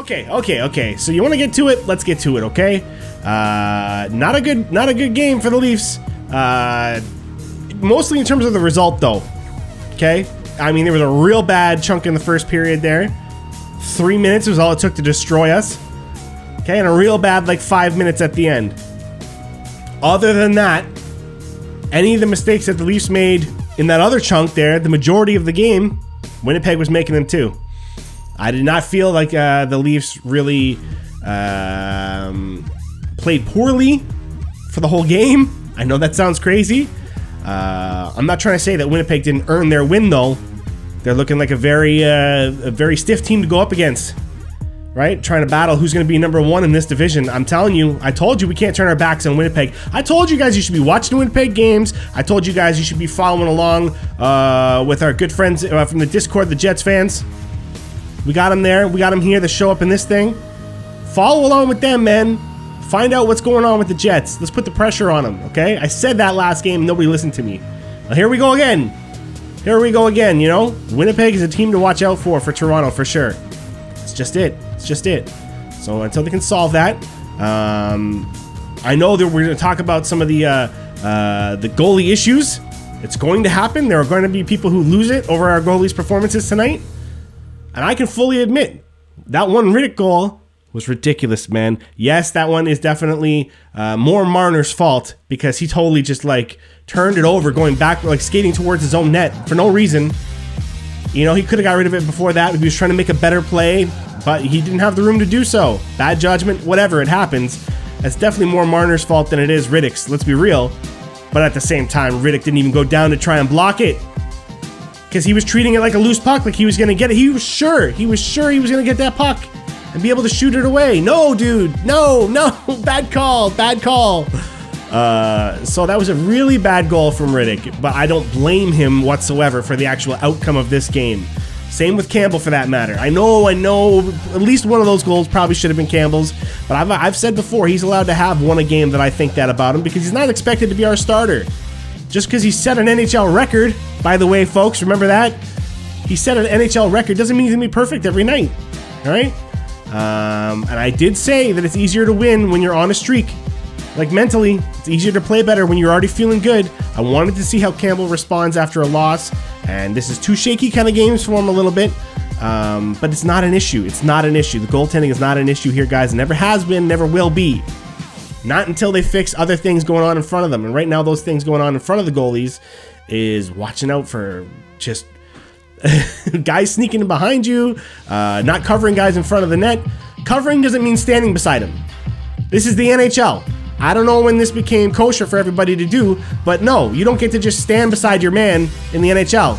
Okay. So you want to get to it? Let's get to it, okay? Not a good game for the Leafs. Mostly in terms of the result, though. Okay? I mean, there was a real bad chunk in the first period there. 3 minutes was all it took to destroy us. Okay, and a real bad, like, 5 minutes at the end. Other than that, any of the mistakes that the Leafs made in that other chunk there, the majority of the game, Winnipeg was making them too. I did not feel like the Leafs really played poorly for the whole game. I know that sounds crazy. I'm not trying to say that Winnipeg didn't earn their win, though. They're looking like a very stiff team to go up against, right? Trying to battle who's going to be #1 in this division. I'm telling you, I told you we can't turn our backs on Winnipeg. I told you guys you should be watching Winnipeg games. I told you guys you should be following along with our good friends from the Discord, the Jets fans. We got them there. We got them here that show up in this thing. Follow along with them, man. Find out what's going on with the Jets. Let's put the pressure on them, okay? I said that last game. Nobody listened to me. Well, here we go again. Here we go again, you know? Winnipeg is a team to watch out for Toronto, for sure. It's just it. It's just it. So until they can solve that, I know that we're going to talk about some of the goalie issues. It's going to happen. There are going to be people who lose it over our goalie's performances tonight. And I can fully admit, that one Riddick goal was ridiculous, man. Yes, that one is definitely more Marner's fault because he totally just, like, turned it over, going back, like, skating towards his own net for no reason. You know, he could have got rid of it before that. He was trying to make a better play, but he didn't have the room to do so. Bad judgment, whatever, it happens. That's definitely more Marner's fault than it is Riddick's, let's be real. But at the same time, Riddick didn't even go down to try and block it. Because he was treating it like a loose puck, like he was going to get it. He was sure he was going to get that puck and be able to shoot it away. No, dude. No. Bad call. So that was a really bad goal from Riddick, but I don't blame him whatsoever for the actual outcome of this game. Same with Campbell, for that matter. I know, at least one of those goals probably should have been Campbell's, but I've said before, he's allowed to have one a game that I think that about him because he's not expected to be our starter. Just because he set an NHL record, by the way, folks, remember that? He set an NHL record doesn't mean he's going to be perfect every night, all right? And I did say that it's easier to win when you're on a streak. Like, mentally, it's easier to play better when you're already feeling good. I wanted to see how Campbell responds after a loss, and this is two shaky kind of games for him a little bit, but it's not an issue. It's not an issue. The goaltending is not an issue here, guys. It never has been, never will be. Not until they fix other things going on in front of them. And right now, those things going on in front of the goalies is watching out for just guys sneaking in behind you, not covering guys in front of the net. Covering doesn't mean standing beside them. This is the NHL. I don't know when this became kosher for everybody to do, but no, you don't get to just stand beside your man in the NHL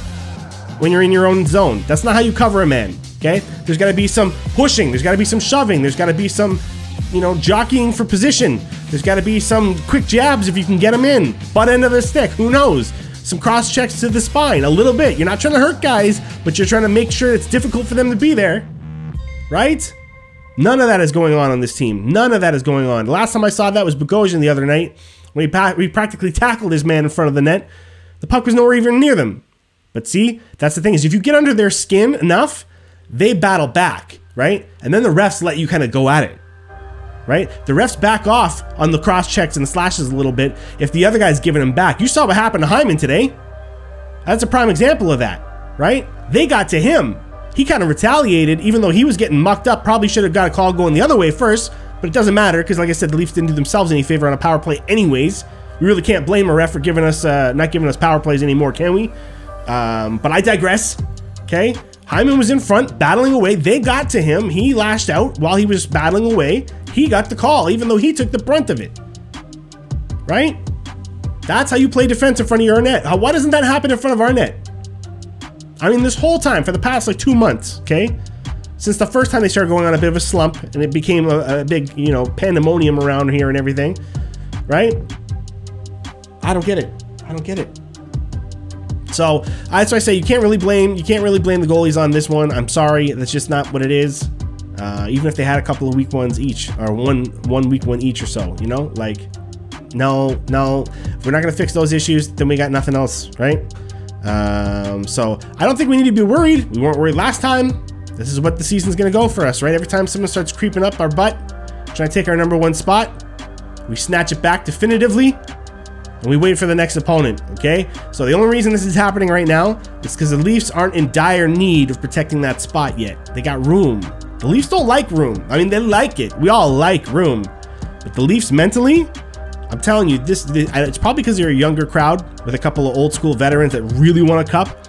when you're in your own zone. That's not how you cover a man, okay? There's got to be some pushing. There's got to be some shoving. There's got to be some, you know, jockeying for position. There's got to be some quick jabs if you can get them in. Butt end of the stick, who knows? Some cross checks to the spine, a little bit. You're not trying to hurt guys, but you're trying to make sure it's difficult for them to be there, right? None of that is going on this team. None of that is going on. The last time I saw that was Bogosian the other night when he practically tackled his man in front of the net. The puck was nowhere even near them. But see, that's the thing is if you get under their skin enough, they battle back, right? And then the refs let you kind of go at it, right? The refs back off on the cross checks and the slashes a little bit if the other guy's giving them back. You saw what happened to Hyman today. That's a prime example of that, right? They got to him. He kind of retaliated, even though he was getting mucked up. Probably should have got a call going the other way first, but it doesn't matter because, like I said, the Leafs didn't do themselves any favor on a power play anyways. We really can't blame a ref for giving us, not giving us power plays anymore, can we? But I digress, okay? Hyman was in front, battling away. They got to him. He lashed out while he was battling away. He got the call, even though he took the brunt of it, right? That's how you play defense in front of your net. Why doesn't that happen in front of our net? I mean, this whole time, for the past, like, 2 months, okay? Since the first time they started going on a bit of a slump, and it became a big, you know, pandemonium around here and everything, right? I don't get it. I don't get it. So, that's why I say you can't really blame the goalies on this one. I'm sorry, that's just not what it is. Even if they had a couple of weak ones each, or one weak one each or so, you know? Like, no. If we're not gonna fix those issues, then we got nothing else, right? So I don't think we need to be worried. We weren't worried last time. This is what the season's gonna go for us, right? Every time someone starts creeping up our butt, trying to take our #1 spot, we snatch it back definitively, and we wait for the next opponent, okay? So the only reason this is happening right now is because the Leafs aren't in dire need of protecting that spot yet. They got room. The Leafs don't like room. I mean, they like it. We all like room. But the Leafs mentally, I'm telling you, it's probably because they're a younger crowd with a couple of old school veterans that really want a cup.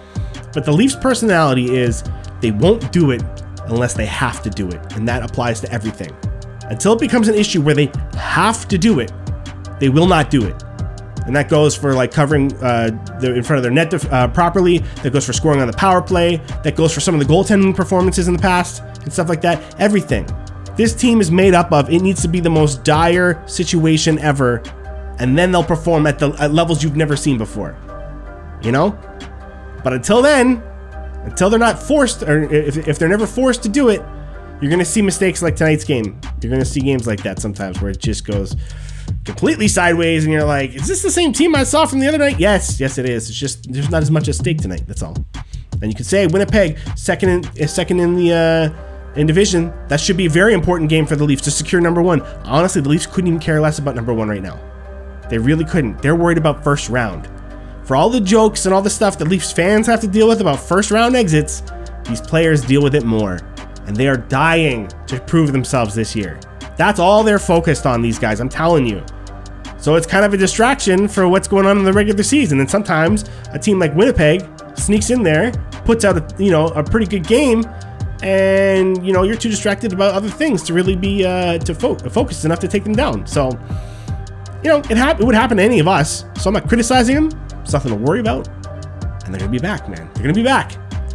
But the Leafs' personality is they won't do it unless they have to do it. And that applies to everything. Until it becomes an issue where they have to do it, they will not do it. And that goes for like covering in front of their net properly. That goes for scoring on the power play. That goes for some of the goaltending performances in the past and stuff like that. Everything. This team is made up of, it needs to be the most dire situation ever, and then they'll perform at levels you've never seen before. You know? But until then, until they're not forced, or if they're never forced to do it, you're going to see mistakes like tonight's game. You're going to see games like that sometimes where it just goes completely sideways and you're like, is this the same team I saw from the other night? Yes, yes it is. It's just there's not as much at stake tonight, that's all. And you could say Winnipeg second in the division. That should be a very important game for the Leafs to secure #1. Honestly, the Leafs couldn't even care less about #1 right now. They really couldn't. They're worried about first round. For all the jokes and all the stuff that Leafs fans have to deal with about first round exits, these players deal with it more. And they are dying to prove themselves this year. That's all they're focused on, these guys, I'm telling you. So it's kind of a distraction for what's going on in the regular season. And sometimes a team like Winnipeg sneaks in there, puts out a pretty good game, and you're too distracted about other things to really be focused enough to take them down. So it would happen to any of us. So I'm not criticizing them. It's nothing to worry about. And they're gonna be back, man. They're gonna be back.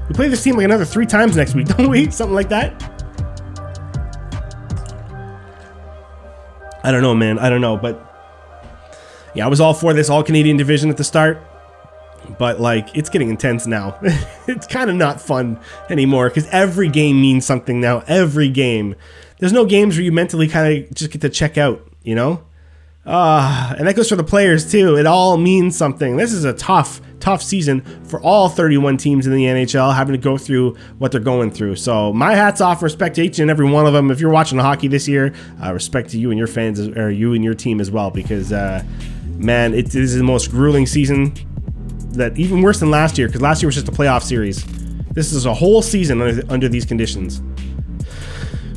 We play this team like another 3 times next week, don't we? Something like that. I don't know, man. I don't know, but yeah, I was all for this all-Canadian division at the start, but like it's getting intense now. It's kind of not fun anymore because every game means something now. Every game. There's no games where you mentally kind of just get to check out, and that goes for the players too. It all means something. This is a tough season for all 31 teams in the NHL having to go through what they're going through. So my hat's off, respect to each and every one of them. If you're watching hockey this year, respect to you and your fans, or you and your team as well, because man, this is the most grueling season, that even worse than last year, because last year was just a playoff series. This is a whole season under these conditions.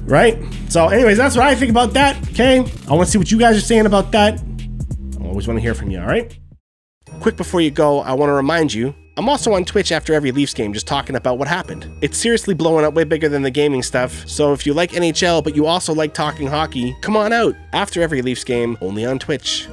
Right? So anyways, that's what I think about that, okay? I want to see what you guys are saying about that. I always want to hear from you, all right? Quick before you go, I want to remind you, I'm also on Twitch after every Leafs game just talking about what happened. It's seriously blowing up way bigger than the gaming stuff, so if you like NHL but you also like talking hockey, come on out after every Leafs game, only on Twitch.